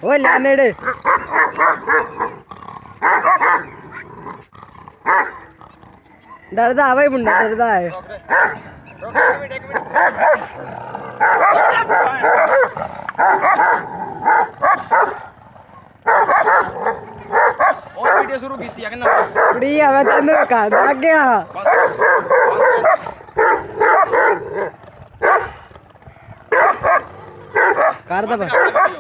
ओए ले नेड़े डरदा है भाई मुंडा डरदा है वीडियो शुरू की थी ना कुड़ी मैं तेन कहा भाग गया कर दबा